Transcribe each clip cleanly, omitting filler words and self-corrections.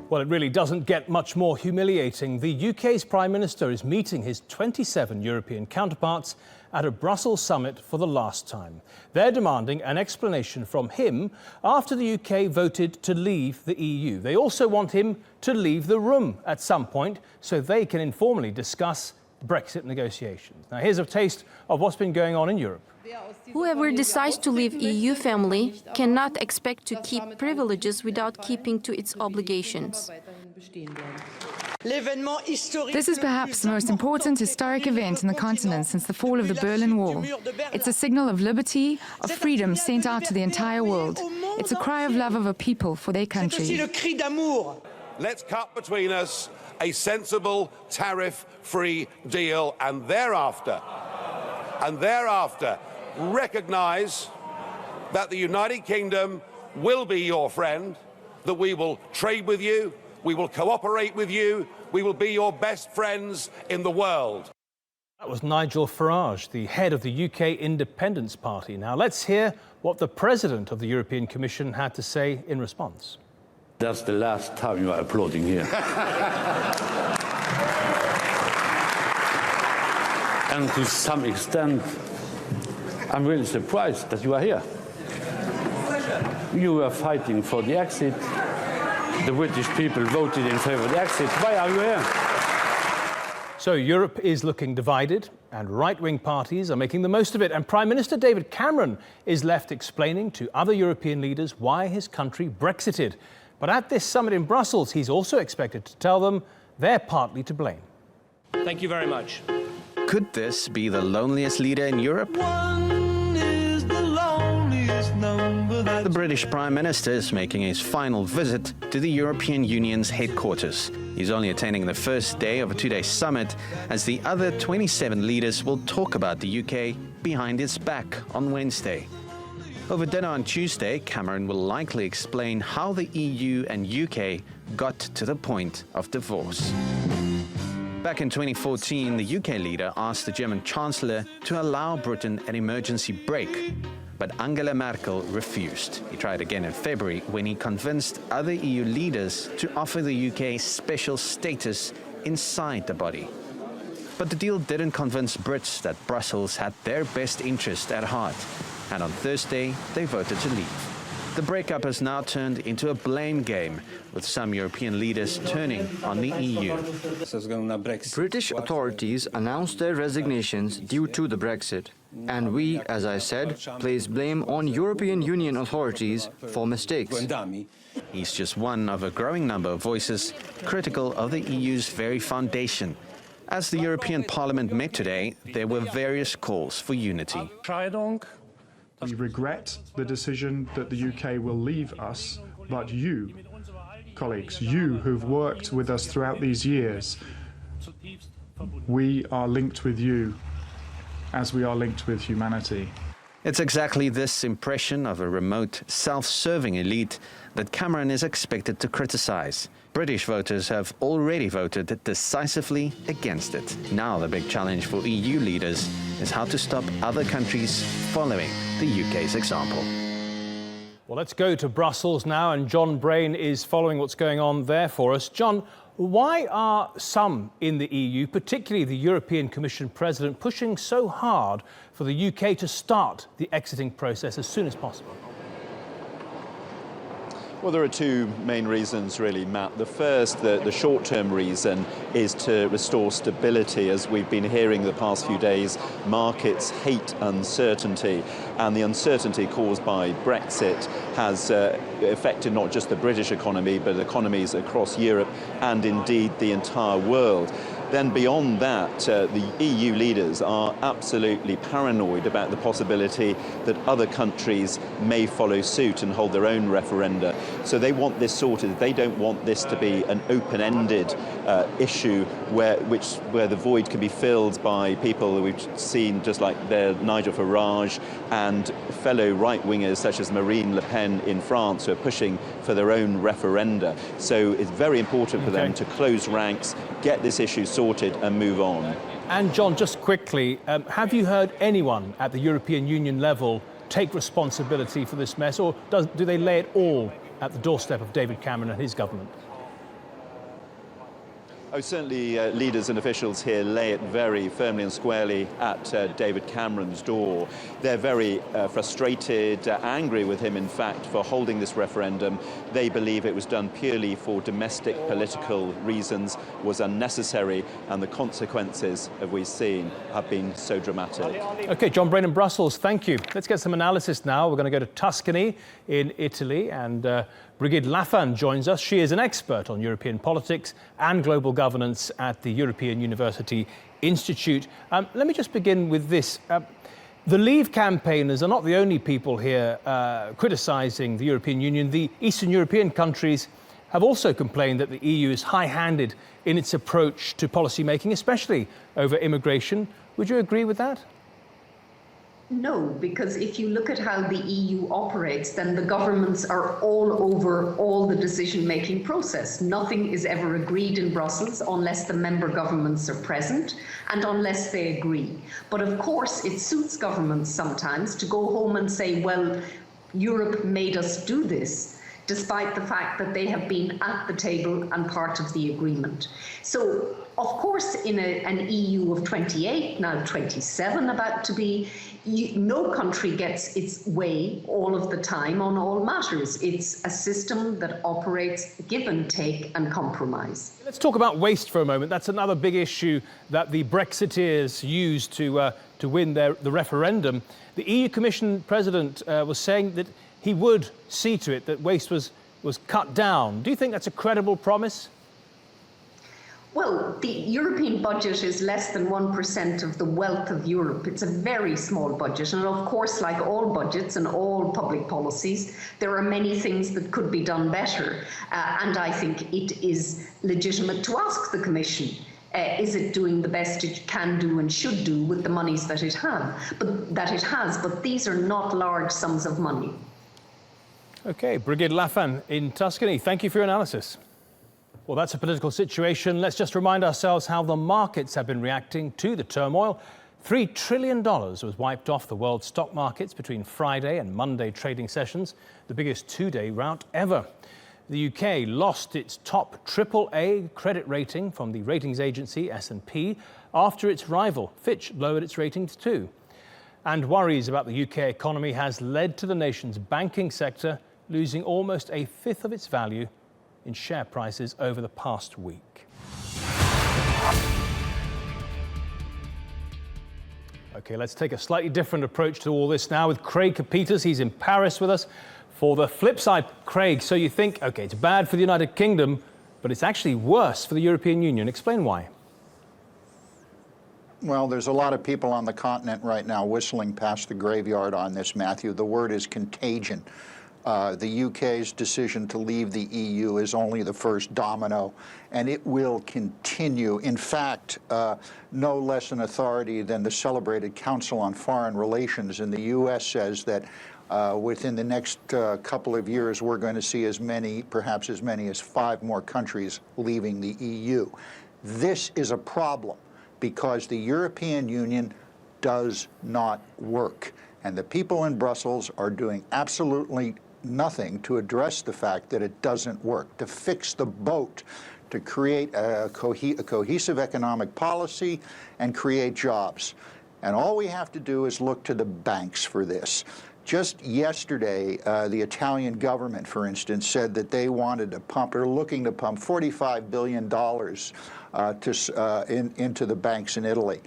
Well, it really doesn't get much more humiliating. The UK's Prime Minister is meeting his 27 European counterparts at a Brussels summit for the last time. They're demanding an explanation from him after the UK voted to leave the EU. They also want him to leave the room at some point so they can informally discuss Brexit negotiations. Now, here's a taste of what's been going on in Europe. Whoever decides to leave EU family cannot expect to keep privileges without keeping to its obligations. This is perhaps the most important historic event in the continent since the fall of the Berlin Wall. It's a signal of liberty, of freedom sent out to the entire world. It's a cry of love of a people for their country. Let's cut between us a sensible tariff-free deal and thereafter, recognise that the United Kingdom will be your friend, that we will trade with you, we will cooperate with you, we will be your best friends in the world. That was Nigel Farage, the head of the UK Independence Party. Now let's hear what the President of the European Commission had to say in response. That's the last time you are applauding here. And to some extent, I'm really surprised that you are here. You were fighting for the exit. The British people voted in favour of the exit. Why are you here? So Europe is looking divided and right-wing parties are making the most of it. And Prime Minister David Cameron is left explaining to other European leaders why his country Brexited. But at this summit in Brussels, he's also expected to tell them they're partly to blame. Thank you very much. Could this be the loneliest leader in Europe? The British Prime Minister is making his final visit to the European Union's headquarters. He's only attending the first day of a two-day summit, as the other 27 leaders will talk about the UK behind his back on Wednesday. Over dinner on Tuesday, Cameron will likely explain how the EU and UK got to the point of divorce. Back in 2014, the UK leader asked the German Chancellor to allow Britain an emergency break, but Angela Merkel refused. He tried again in February when he convinced other EU leaders to offer the UK special status inside the body. But the deal didn't convince Brits that Brussels had their best interest at heart, and on Thursday they voted to leave. The breakup has now turned into a blame game, with some European leaders turning on the EU. British authorities announced their resignations due to the Brexit. And we, as I said, place blame on European Union authorities for mistakes. He's just one of a growing number of voices critical of the EU's very foundation. As the European Parliament met today, there were various calls for unity. We regret the decision that the UK will leave us, but you, colleagues, you who've worked with us throughout these years, we are linked with you as we are linked with humanity. It's exactly this impression of a remote, self-serving elite that Cameron is expected to criticize. British voters have already voted decisively against it. Now the big challenge for EU leaders is how to stop other countries following the UK's example. Well, let's go to Brussels now, and John Brain is following what's going on there for us. John, why are some in the EU, particularly the European Commission President, pushing so hard for the UK to start the exiting process as soon as possible? Well, there are two main reasons, really, Matt. The first, the short-term reason, is to restore stability. As we've been hearing the past few days, markets hate uncertainty, and the uncertainty caused by Brexit has affected not just the British economy, but economies across Europe and indeed the entire world. Then beyond that, the EU leaders are absolutely paranoid about the possibility that other countries may follow suit and hold their own referenda. So they want this sorted. They don't want this to be an open-ended issue where the void can be filled by people that we've seen, just like Nigel Farage and fellow right-wingers such as Marine Le Pen in France, who are pushing for their own referenda. So it's very important for them to close ranks, get this issue sorted and move on. And John, just quickly, have you heard anyone at the European Union level take responsibility for this mess, or do they lay it all at the doorstep of David Cameron and his government? Oh, certainly leaders and officials here lay it very firmly and squarely at David Cameron's door. They're very frustrated, angry with him, in fact, for holding this referendum. They believe it was done purely for domestic political reasons, was unnecessary, and the consequences, as we've seen, have been so dramatic. OK, John Brain in Brussels, thank you. Let's get some analysis now. We're going to go to Tuscany in Italy, and Brigid Laffan joins us. She is an expert on European politics and global governance at the European University Institute. Let me just begin with this. The Leave campaigners are not the only people here criticising the European Union. The Eastern European countries have also complained that the EU is high-handed in its approach to policy making, especially over immigration. Would you agree with that? No, because if you look at how the EU operates, then the governments are all over all the decision-making process. Nothing is ever agreed in Brussels unless the member governments are present and unless they agree. But of course, it suits governments sometimes to go home and say, well, Europe made us do this, despite the fact that they have been at the table and part of the agreement. So, of course, in an EU of 28, now 27 about to be, no country gets its way all of the time on all matters. It's a system that operates give and take and compromise. Let's talk about waste for a moment. That's another big issue that the Brexiteers used to win the referendum. The EU Commission President was saying that he would see to it that waste was cut down. Do you think that's a credible promise? Well, the European budget is less than 1% of the wealth of Europe. It's a very small budget. And of course, like all budgets and all public policies, there are many things that could be done better. And I think it is legitimate to ask the Commission, is it doing the best it can do and should do with the monies that it has? But these are not large sums of money. OK, Brigid Laffan in Tuscany, thank you for your analysis. Well, that's a political situation. Let's just remind ourselves how the markets have been reacting to the turmoil. $3 trillion was wiped off the world stock markets between Friday and Monday trading sessions, the biggest two-day rout ever. The UK lost its top AAA credit rating from the ratings agency S&P after its rival, Fitch, lowered its ratings too. And worries about the UK economy has led to the nation's banking sector losing almost a fifth of its value in share prices over the past week. OK, let's take a slightly different approach to all this now with Craig Copetas. He's in Paris with us for the flip side. Craig, so you think, OK, it's bad for the United Kingdom, but it's actually worse for the European Union. Explain why. Well, there's a lot of people on the continent right now whistling past the graveyard on this, Matthew. The word is contagion. The UK's decision to leave the EU is only the first domino, and it will continue. In fact, no less an authority than the celebrated Council on Foreign Relations in the US says that within the next couple of years, we're going to see as many, perhaps as many as 5 more countries leaving the EU. This is a problem because the European Union does not work. And the people in Brussels are doing absolutely nothing to address the fact that it doesn't work, to fix the boat, to create a cohesive economic policy and create jobs. And all we have to do is look to the banks for this. Just yesterday, the Italian government, for instance, said that they wanted to pump, or looking to pump, $45 billion into the banks in Italy.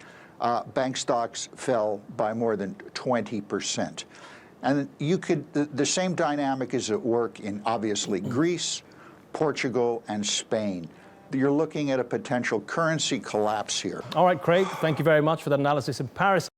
Bank stocks fell by more than 20%. And the same dynamic is at work in, obviously, Greece, Portugal, and Spain. You're looking at a potential currency collapse here. All right, Craig, thank you very much for that analysis in Paris.